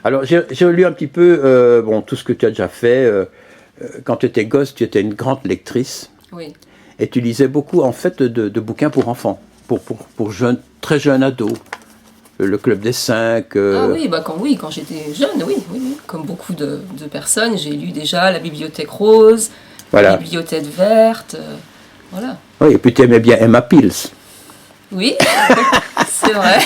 Alors, j'ai lu un petit peu bon, tout ce que tu as déjà fait. Quand tu étais gosse, tu étais une grande lectrice. Oui. Et tu lisais beaucoup, en fait, de bouquins pour enfants, pour jeunes, très jeunes ados. Le Club des Cinq. Ah oui, quand j'étais jeune, oui, oui, oui. Comme beaucoup de personnes, j'ai lu déjà La Bibliothèque Rose, La Voilà. Bibliothèque Verte, voilà. Oui, et puis tu aimais bien Emma Pils. Oui, c'est vrai.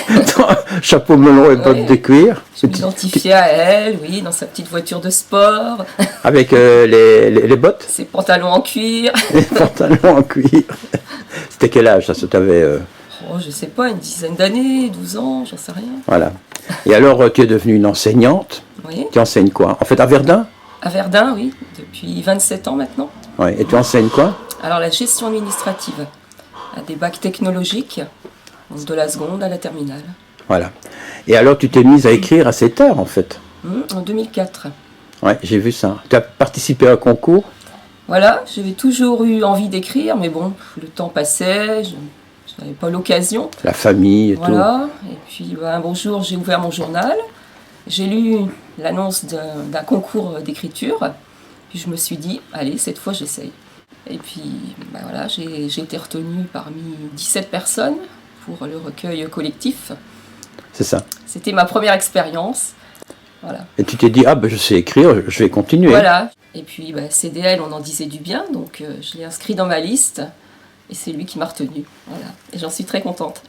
Chapeau melon et bottes Oui, de cuir. je m'identifiais à elle, oui, dans sa petite voiture de sport, Avec les bottes, ses pantalons en cuir. les pantalons en cuir. C'était quel âge ça t'avais Oh, je sais pas, une dizaine d'années, 12 ans, j'en sais rien. Voilà. Et alors, tu es devenue une enseignante. Oui, Tu enseignes quoi? En fait, à Verdun? à Verdun, oui, depuis 27 ans maintenant. Ouais. Et tu enseignes quoi? Alors la gestion administrative, à des bacs technologiques, donc de la seconde à la terminale. Voilà. Et alors, tu t'es mise à écrire assez tard, en fait. En 2004. Ouais, j'ai vu ça. Tu as participé à un concours? Voilà, j'avais toujours eu envie d'écrire, mais bon, le temps passait, je n'avais pas l'occasion. La famille et tout. Voilà, et puis un beau jour, j'ai ouvert mon journal, j'ai lu l'annonce d'un concours d'écriture, puis je me suis dit, allez, cette fois j'essaye. Et puis voilà, j'ai été retenue parmi 17 personnes pour le recueil collectif. C'est ça. C'était ma première expérience. Voilà. Et tu t'es dit, ah ben je sais écrire, je vais continuer. Voilà. Et puis CDL, on en disait du bien, donc je l'ai inscrit dans ma liste. Et c'est lui qui m'a retenue. Voilà. Et j'en suis très contente.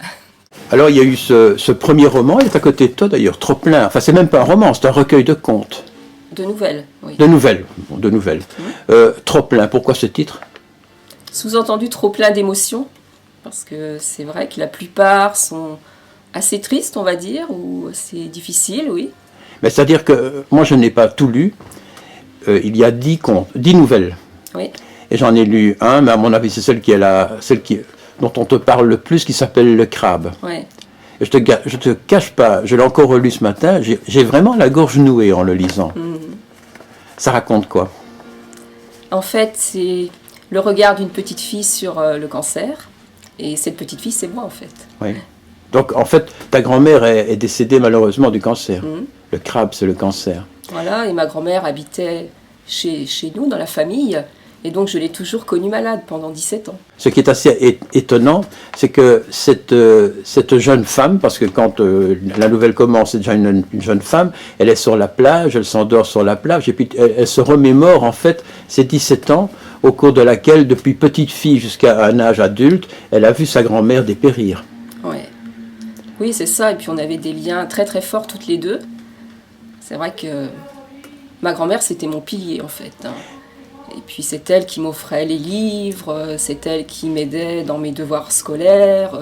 Alors, il y a eu ce premier roman, il est à côté de toi d'ailleurs, Trop plein. Enfin, c'est même pas un roman, c'est un recueil de contes. De nouvelles, oui. De nouvelles. Bon, de nouvelles. Trop plein, pourquoi ce titre? Sous-entendu trop plein d'émotions, parce que c'est vrai que la plupart sont assez tristes, on va dire, ou assez difficiles, oui. Mais c'est-à-dire que moi, je n'ai pas tout lu. Il y a 10 contes, 10 nouvelles. Oui. Et j'en ai lu un, mais à mon avis, c'est dont on te parle le plus, qui s'appelle Le Crabe. Ouais. Et je te cache pas, je l'ai encore relu ce matin, j'ai vraiment la gorge nouée en le lisant. Ça raconte quoi? En fait, c'est le regard d'une petite fille sur le cancer. Et cette petite fille, c'est moi, en fait. Oui. Donc, en fait, ta grand-mère est décédée malheureusement du cancer. Le crabe, c'est le cancer. Voilà, et ma grand-mère habitait chez nous, dans la famille. Et donc, je l'ai toujours connue malade pendant 17 ans. Ce qui est assez étonnant, c'est que cette jeune femme, parce que quand la nouvelle commence, c'est déjà une jeune femme, elle est sur la plage, elle s'endort sur la plage, et puis elle se remémore en fait ses 17 ans, au cours de laquelle, depuis petite fille jusqu'à un âge adulte, elle a vu sa grand-mère dépérir. Ouais. Oui, c'est ça, et puis on avait des liens très très forts toutes les deux. C'est vrai que ma grand-mère, c'était mon pilier en fait, hein. Et puis c'est elle qui m'offrait les livres, c'est elle qui m'aidait dans mes devoirs scolaires.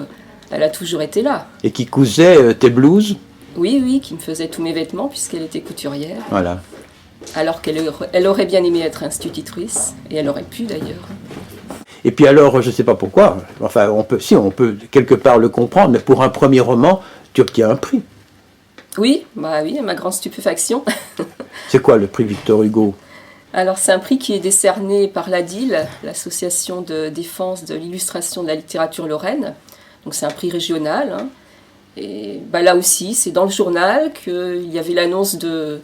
Elle a toujours été là. Et qui cousait tes blouses? Oui, oui, qui me faisait tous mes vêtements puisqu'elle était couturière. Voilà. Alors qu'elle aurait bien aimé être institutrice, et elle aurait pu d'ailleurs. Et puis alors, je ne sais pas pourquoi, enfin on peut quelque part le comprendre, mais pour un premier roman, tu obtiens un prix. Oui, à ma grande stupéfaction. C'est quoi le prix Victor Hugo? Alors c'est un prix qui est décerné par l'ADIL, l'Association de défense de l'illustration de la littérature lorraine. Donc c'est un prix régional, hein. Et là aussi, c'est dans le journal qu'il y avait l'annonce de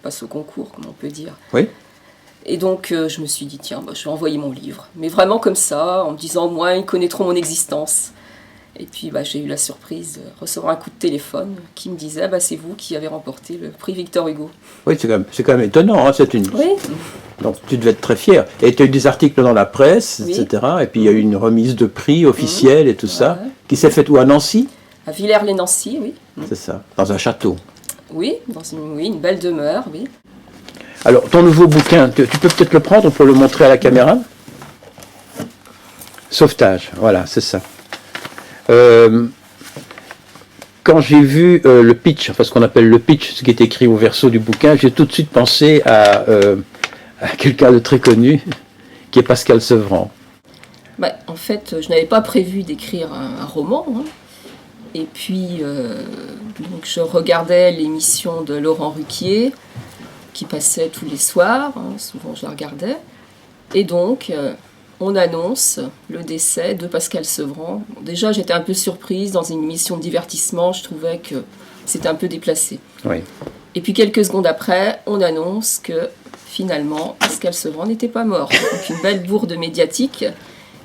pas ce concours, comment on peut dire. Oui. Et donc je me suis dit, tiens, je vais envoyer mon livre. Mais vraiment comme ça, en me disant, au moins, ils connaîtront mon existence. Et puis j'ai eu la surprise de recevoir un coup de téléphone qui me disait, c'est vous qui avez remporté le prix Victor Hugo. Oui, c'est quand même étonnant. Hein, Oui. Donc tu devais être très fier. Et tu as eu des articles dans la presse, Oui. etc. Et puis il y a eu une remise de prix officielle et tout ça, qui s'est faite où, à Nancy? À Villers-lès-Nancy, oui. C'est ça, dans un château. Oui, dans une belle demeure, oui. Alors, ton nouveau bouquin, tu peux peut-être le prendre pour le montrer à la caméra? Sauvetage, voilà, c'est ça. Quand j'ai vu le pitch, enfin ce qu'on appelle le pitch, ce qui est écrit au verso du bouquin, j'ai tout de suite pensé à quelqu'un de très connu, qui est Pascal Sevran. En fait, je n'avais pas prévu d'écrire un roman, hein. Et puis, donc je regardais l'émission de Laurent Ruquier, qui passait tous les soirs, hein, souvent je la regardais. Et donc, on annonce le décès de Pascal Sevran. Déjà, j'étais un peu surprise dans une émission de divertissement. Je trouvais que c'était un peu déplacé. Oui. Et puis quelques secondes après, on annonce que finalement, Pascal Sevran n'était pas mort. Donc une belle bourde médiatique.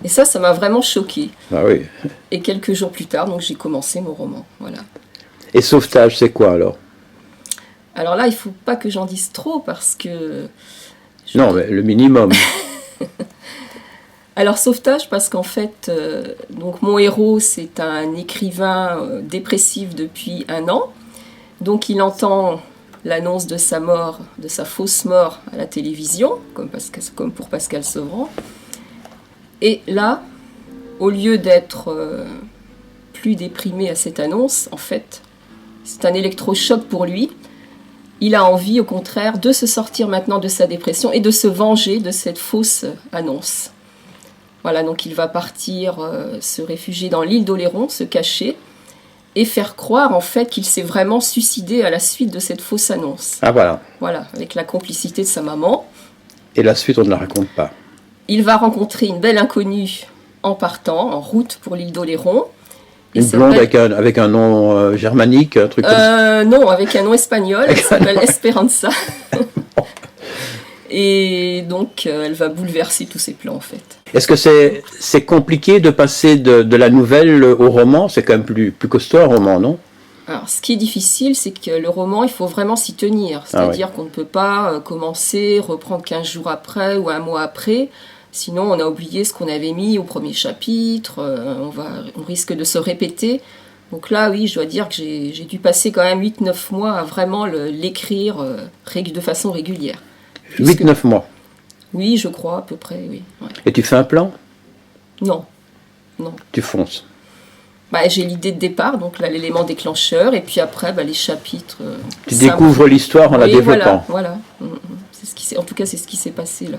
Et ça m'a vraiment choquée. Ah oui. Et quelques jours plus tard, donc j'ai commencé mon roman. Voilà. Et Sauvetage, c'est quoi alors? Alors là, il ne faut pas que j'en dise trop parce que... Non, mais le minimum. Alors Sauvetage parce qu'en fait, donc mon héros, c'est un écrivain dépressif depuis 1 an. Donc il entend l'annonce de sa mort, de sa fausse mort à la télévision, comme pour Pascal Sevran. Et là, au lieu d'être plus déprimé à cette annonce, en fait, c'est un électrochoc pour lui. Il a envie, au contraire, de se sortir maintenant de sa dépression et de se venger de cette fausse annonce. Voilà, donc il va partir se réfugier dans l'île d'Oléron, se cacher, et faire croire, en fait, qu'il s'est vraiment suicidé à la suite de cette fausse annonce. Ah voilà. Voilà, avec la complicité de sa maman. Et la suite, on ne la raconte pas. Il va rencontrer une belle inconnue en partant, en route pour l'île d'Oléron. Une blonde avec un nom germanique, un truc comme ça. Non, avec un nom espagnol, elle s'appelle Esperanza. Et donc, elle va bouleverser tous ses plans, en fait. Est-ce que c'est compliqué de passer de la nouvelle au roman? C'est quand même plus costaud un roman, non? Alors, ce qui est difficile, c'est que le roman, il faut vraiment s'y tenir. C'est-à-dire qu'on ne peut pas commencer, reprendre 15 jours après ou 1 mois après. Sinon, on a oublié ce qu'on avait mis au premier chapitre. On risque de se répéter. Donc là, oui, je dois dire que j'ai dû passer quand même 8-9 mois à vraiment l'écrire de façon régulière. 8-9 mois? Oui, je crois, à peu près, oui. Ouais. Et tu fais un plan? Non. Tu fonces? J'ai l'idée de départ, donc là, l'élément déclencheur, et puis après, les chapitres... tu découvres l'histoire en la développant. Voilà. En tout cas, c'est ce qui s'est passé là.